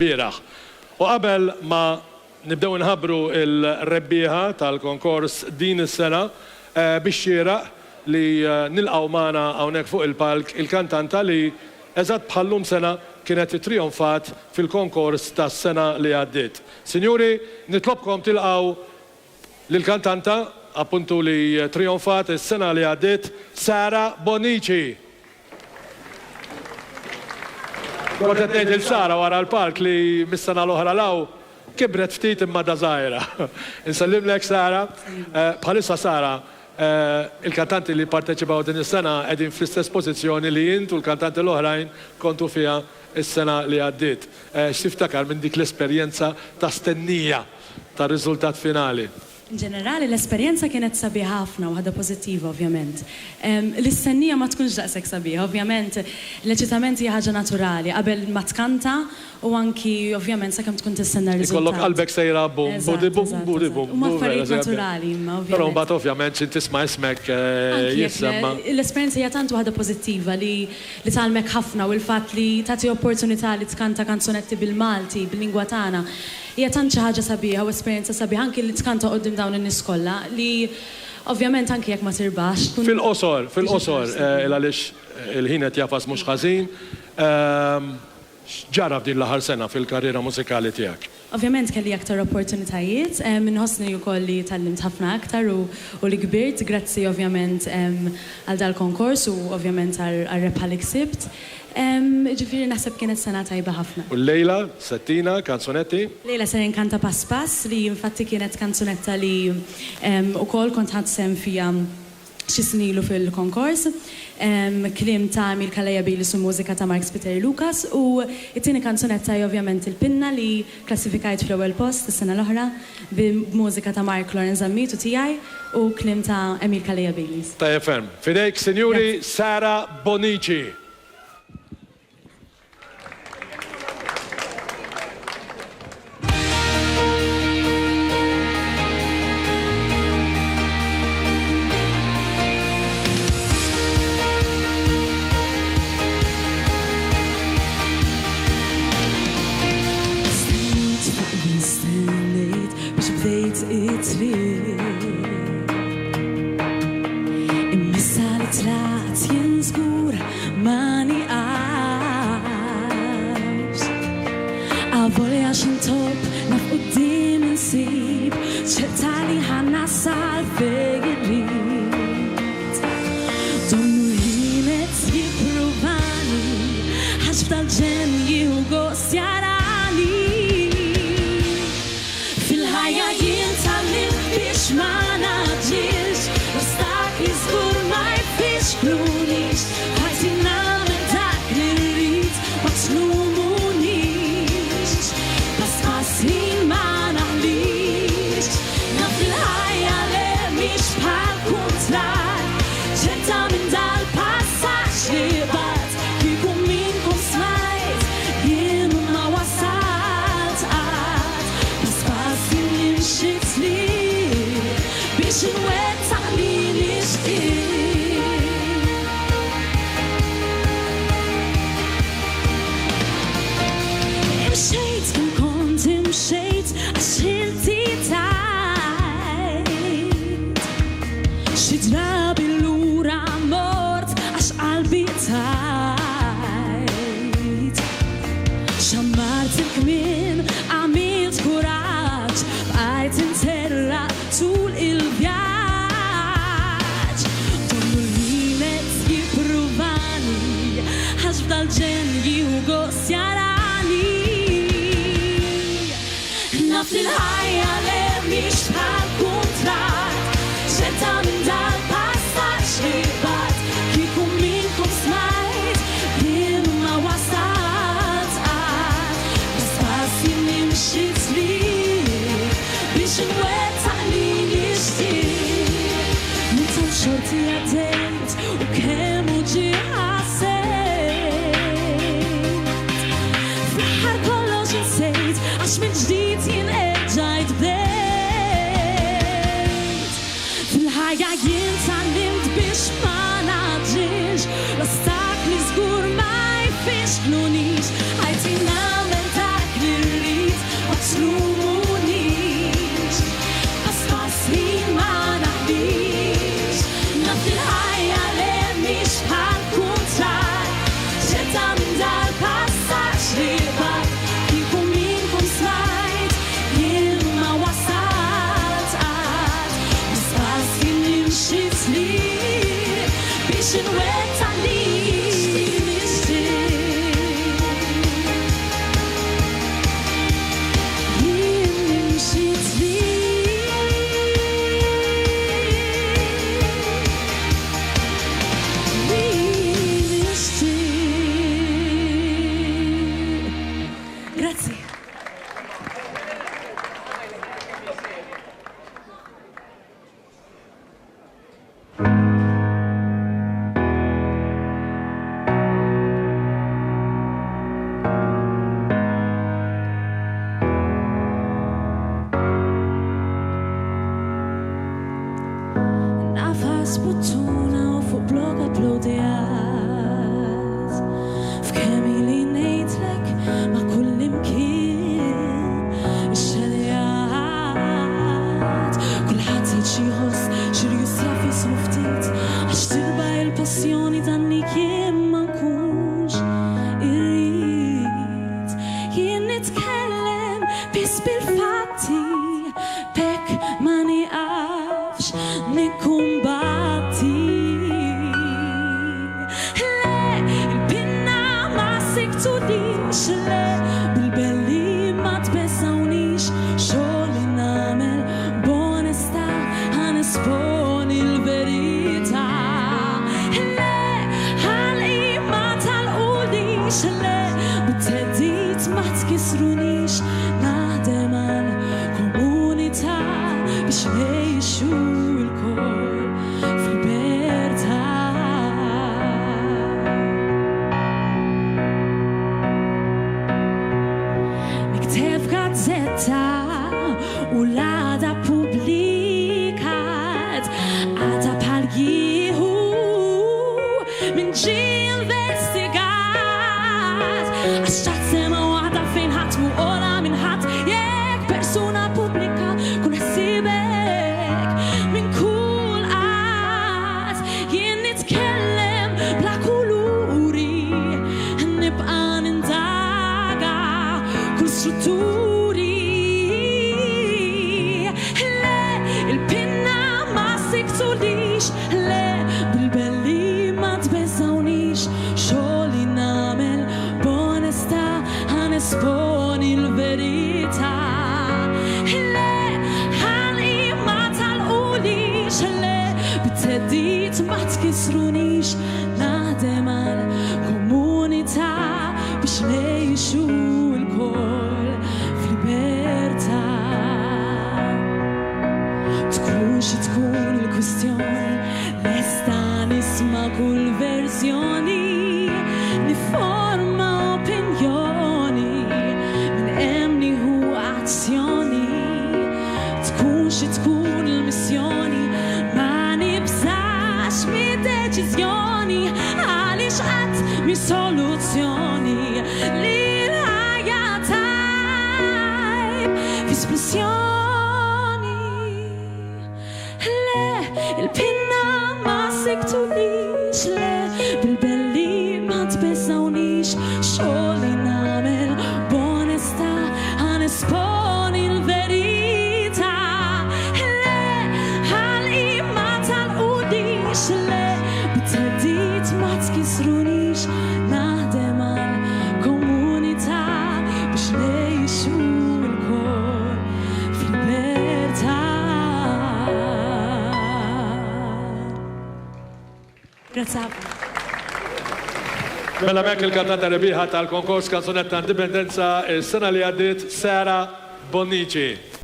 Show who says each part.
Speaker 1: bieraħ. U qabel ma nibdew nħabbru il-rebbieħa tal-konkors din is-sena biex xieraq li nilqgħu magħna hawnhekk fuq il-palk il-kantanta li eżatt bħallum sena kienet trionfat fil-konkors tas-sena li għaddiet. Sinjuri, nitlobkom tilqgħu lill-kantanta appuntu li trionfat is-sena li għaddiet Sara Bonnici. Kontet ngħid il-Sara wara l-palk li mis-sena l-oħra law kibret ftit imma da żgħira. Insellimlek Sara, bħalissa Sara, il-kantanti li parteċipaw din is-sena qegħdin fl-istess pożizzjoni li int u l-kantanti l-oħrajn kontu fiha is-sena li għaddiet. X'tiftakar minn dik l-esperjenza ta' stennija tar-riżultat finali?
Speaker 2: In ġenerali l-esperjenza kienet sabiħa ħafna u ħadha pożittiva ovvjament. L-istennija ma tkunx daqshekk sabiħa, ovvjament l-eċitament hija ħaġa naturali qabel ma tkanta u anki ovvjament sakemm tkun tistenna r-riżultat.
Speaker 1: Ikollok qalbek sejra bum, budi bum, budi bum.
Speaker 2: Huma affarijiet naturali imma ovvjament.
Speaker 1: Però mbagħad ovvjament xi tisma' ismek jissemma.
Speaker 2: L-esperjenza hija tant waħda pożittiva li tgħallmek ħafna u l-fatt li tagħti opportunità li tkanta kanzunetti bil-Malti, bil-lingwa tagħna. Hija tant xi ħaġa sabiħa u esperjenza sabiħa anki li tkanta qudiem dawn in-nies kollha li ovvjament anki jekk ma tirbax.
Speaker 1: Fil-qosor, għaliex il-ħin qed jafas mhux ħażin. Ġara f'din l-aħħar sena fil-karriera mużikali tiegħek?
Speaker 2: Ovvjament kelli aktar opportunitajiet, minħossni wkoll li tallimt ħafna aktar u li kbirt, grazzi ovvjament għal dal-konkors u ovvjament għal-rep għal ksibt. Ġifieri naħseb kienet sena tajba ħafna.
Speaker 1: U Lejla, Settina, kanzunetti?
Speaker 2: Lejla se nkanta Pass Pass li infatti kienet kanzunetta li ukoll kont ħadd sem fija xi snilu fil-konkors. Kliem ta' Il-Pinna su mużika ta' Mark Peter Lucas u it-tieni kanzunetta hi ovvjament Il-Pinna li klassifikajt fl-ewwel post is-sena l-oħra b'mużika ta' Mark Lawrence Zammitu tiegħi u kliem ta' Il-Pinna.
Speaker 1: Tajjeb ferm. Fidejk, Sinjuri, Sara Bonnici.
Speaker 2: Immissa li tlat jien żgur ma nieqafx. Għavolja x'intob naf quddiem insib ċerta li ħannasal fejn irrid. Donnu ħin qed jippruvani għax f'dal-ġenji u gost jarani. Fil-ħajja jien tallimt biex ma naġġilx l-ostakli żgur ma jfixklunix. Ħajti nagħmel dak li rrid ma tlumunix. Pass pass ħin ma naħlix. Naf il-ħajja le mhix bħal kuntrar. Ċerta minn dal-passaġġ li bad kieku minnkom smajt jien ma wasalt qatt. Pass pass nimxit li biex inwettaq li nixtieq. Imxejt kien kont imxejt għax ħilti tajt. Xi drabi lura mort għax qalbi tajt. Xammart il-kmien għamilt kuraġġ bqajt interra tul il-vjaġġ. Donnu l-ħin qed jippruvani għax f'dal-ġenji u gost jarani. Naf li l-ħajja le mhix bħal kuntrar. Ċerta minn dal-passaġġ li bad kieku minnkom smajt jien ma wasalt qatt. Pass pass nimxit li biex inwettaq li nixtieq. Mintant xorti għaddejt u kemm hu ġie ħassejt. Fl-aħħar kollox insejt għax minn ġdid jien erġajt bdejt. Fil-ħajja jien tallimt biex ma naġġilx l-ostakli żgur ma jfixklunix. Ħajti nagħmel dak li xinwetta li Grazie. Nafas buttuna u fuq blok applaudijat f'kemm ili ngħidlek ma' kull imkien ix-xelijat kulħadd jgħid xi jħoss x'irjus jaf jismu ftit għax tilba il-passjoni tanni jien ma nkunx irrid jien nitkellem biss bil-fatti bekk ma nieqafx nikkumbatti Il-pinna ma siktulix le bil-belli ma tbeżawnix xogħol li nagħmel b'onestà ħanesponi l-verità le ħalqi ma talqulix le bit-theddid ma tkissrunix naħdem għal komunità biex ngħixu l-kol fil-libertà. Nikteb f'gazzetta u l-għada pubblikat għada bħal jieħu min ġie investigat għax ġat sema waħda fejn ħadd mu ora minn ħadd jekk persuna pubblika kun ħsibek minn kull qatt jien nitkellem bla kuluri nibqa' nindaga kull strutturi le il-pinna ma siktulix le bil-belli ma tbeżawnix xogħol li nagħmel b'onestà ħanesponi l-verità le ħalqi ma talqulix le bit-theddid ma tkissrunix naħdem għal komunità biex ngħixu l-kol f'libertà. Tkun xi tkun il-kwistjoni lesta nisma' kull verżjoni niforma opinjoni minn hemm nieħu azzjoni tkun xi tkun il-missjoni ma nibżax mid-deċiżjoni għaliex qatt mi soluzzjoni li l-ħajja tajb f'espressjoni le il-pinna ma siktulix le bil-belli ma tbeżawnix xogħol li nagħmel b'onestà ħanesponi l-verità le ħalqi ma talqulix le bit-theddid ma tkissrunix naħdem għal komunità biex ngħixu l-kol fil-libertà. Grazie.
Speaker 1: Mela mek il-kantanta rebbieħa tal-konkors kanzunetta indipendenza is-sena li għaddiet Sara Bonnici.